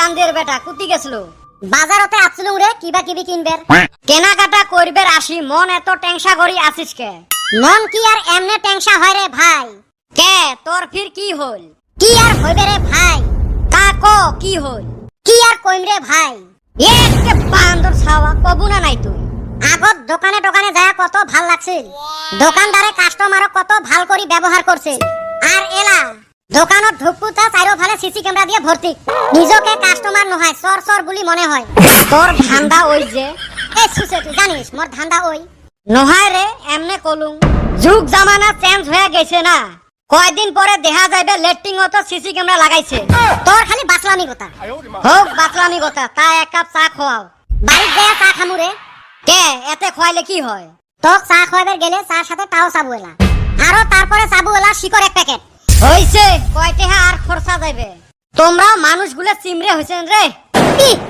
চান্দের বেটা কুতি গেছিল বাজারতে আসলুম রে কিবা কিবি কিনবের কেনাকাটা করবের আসি মন এত টেনশা করি আসিস কে মন কি আর এমনে টেনশা হয় রে ভাই কে তোর ফির কি হল কি আর হইবে রে ভাই কাকো কি হল কি আর কইম রে ভাই একে বান্দর ছাওয়া কবু না নাই তুই আগত দোকানে দোকানে যায় কত ভাল লাগছিল দোকানদারে কাস্টমারক কত ভাল করি ব্যবহার করছে আর এলা দোকানত ঢুকুতা চারোফালে সিসি ক্যামেরা দিয়ে ভর্তি নিজকে কাস্টমার নহয় সর সর বলি মনে হয় তোর ধান্দা ওই যে এ সুসে তুই জানিস মোর ধান্দা ওই নহয় রে এমনে কলুম যুগ জামানা চেঞ্জ হয়ে গেছে না কয়দিন পরে দেখা যাবে লেট্রিং তো সিসি ক্যামেরা লাগাইছে তোর খালি বাসলামি কথা হোক বাসলামি কথা তা এক কাপ চা খাওয়াও বাড়িতে যায় চা খামুরে কে এতে খোয়াইলে কি হয় তোক চা খাওয়াবে গেলে চার সাথে তাও চাবু এলা আরো তারপরে চাবু এলা শিকর এক প্যাকেট হইছে কয়তে আর খরচা যাবে তোমরা মানুষগুলো চিমড়ে হইছেন রে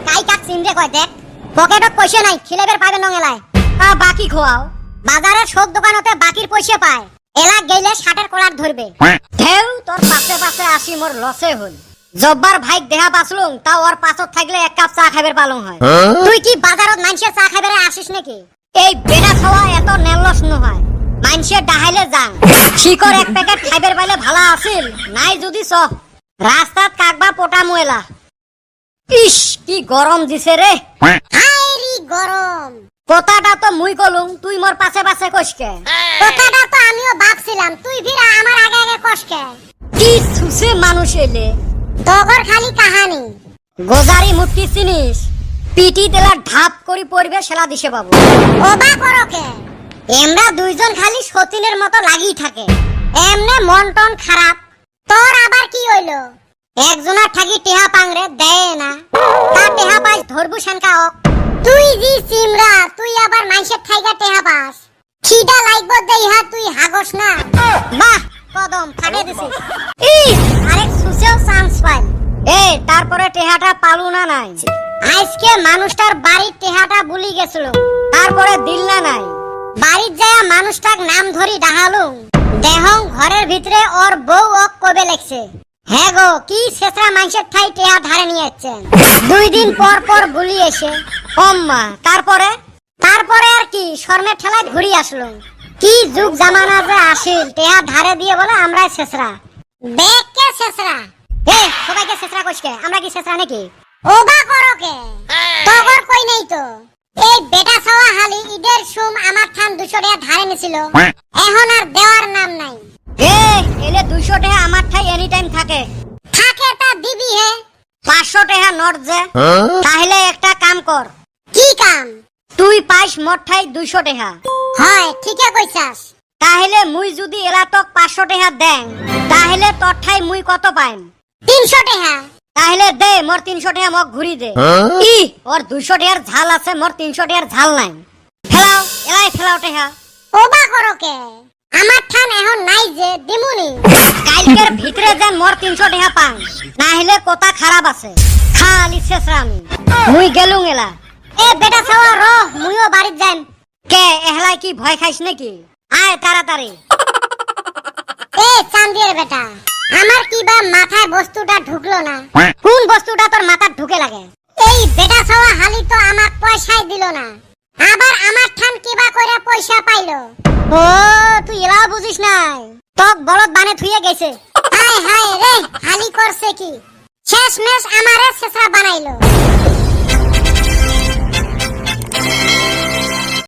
কাই কাক চিমড়ে কয় দেখ পকেটত পয়সা নাই খিলেবের পাবে নং এলায় বাকি খোয়াও বাজারে সব দোকানতে বাকির পয়সা পায় এলা গেলে শার্টের কলার ধরবে ঢেউ তোর পাশে পাশে আসি মোর লসে হল জব্বার ভাই দেহা বাসলুম তা ওর পাছত থাকলে এক কাপ চা খাইবার পালং হয় তুই কি বাজারত মানুষের চা খাইবারে আসিস নাকি এই বেড়া খাওয়া এত নেলস নহয় মানুষের ডাহাইলে যান শিকর এক প্যাকেট খাইবার পাইলে ভালো আছিল নাই যদি চ রাস্তাত কাকবা পোটা মুয়েলা ইস কি গরম দিছে রে হাইরি গরম কথাটা তো মুই কলুম তুই মোর পাশে পাশে কইসকে কথাটা তো আমিও ভাবছিলাম তুই ভিরা আমার আগে আগে কইসকে কি সুসে মানুষ এলে তগর খালি কাহানি গোজারি মুটকি চিনিস পিটি তেলা ঢাপ করি পড়বে সেলা দিছে বাবু ওবা করকে এমরা দুইজন খালি সতীনের মতো লাগি থাকে এমনে মন টন খারাপ তোর আবার কি হইলো একজনের থাকি টেহা পাংরে দেয় না তা টেহা পাইস ধরবু সেনকাও তুই জি সিমরা তুই আবার মাইসের থাইগা টেহা পাস খিদা লাগবো দেইহা তুই হাগস না বাহ কদম ফাটে দিছিস ই আরেক সুসেও চান্স পাই এ তারপরে টেহাটা পালু না নাই আজকে মানুষটার বাড়ির টেহাটা ভুলি গেছিল তারপরে দিল না নাই বাড়ির যায় মানুষটাক নাম ধরি ডাহালুম দেহং ঘরের ভিতরে ওর বউ ওক কবে লেখছে হ্যাঁ গো কি শেষরা মানুষের ঠাই টেহা ধারে নিয়ে যাচ্ছেন 2 দিন পর পর ভুলি এসে অম্মা তারপরে আর কি শর্মের ঠেলায় ঘুরি আসলো কি যুগ জামানা যে আসিল টেহা ধারে দিয়ে বলে আমরা শেষরা দেখ কে শেষরা এ সবাইকে শেষরা কইসকে আমরা কি শেষরা নাকি ওবা করকে তগর কই নাই তো এই বেটা ছাওয়া হালি ঈদের সুম আমার থান 200 টাকা ধারে নিছিল এখন আর দেওয়ার নাম নাই এ এলে 200 টাকা আমার ঠাই এনি টাইম থাকে তা দিবি হে 500 টাকা নোট যে তাহলে একটা কাম কর কি কাম তুই পাইস মোট ঠাই 200 টাকা হয় ঠিকই কইছাস তাহলে মুই যদি এলা তক 500 টাকা দেন তাহলে তোর ঠাই মুই কত পাইম 300 টাকা তাহলে দে মোর 300 টাকা মক ঘুরি দে ই ওর 200 টাকার ঝাল আছে মোর 300 টাকার ঝাল নাই ফেলাও এলাই ফেলাও টাকা ওবা করকে আমার ঠান এখন নাই যে দিমুনি কালকের ভিতরে যেন মোর 300 টাকা পান না হলে কথা খারাপ আছে খালি শেষরামি মুই গেলুম এলা এ বেটা ছাওয়া র মুইও বাড়িত যাইম কে এহলাই কি ভয় খাইস নাকি আয় তাড়াতাড়ি এ চান্দির বেটা আমার কিবা মাথায় বস্তুটা ঢুকলো না কোন বস্তুটা তোর মাথায় ঢুকে লাগে এই বেটা ছাওয়া হালি তো আমাক পয়সাই দিল না আবার আমার ঠান কিবা কইরা পয়সা পাইলো ও তুই এলাও বুঝিস নাই তক বলদ বানে থুইয়ে গেছে হায় হায় রে হালি করছে কি শেষ মেশ আমারে শেষরা বানাইলো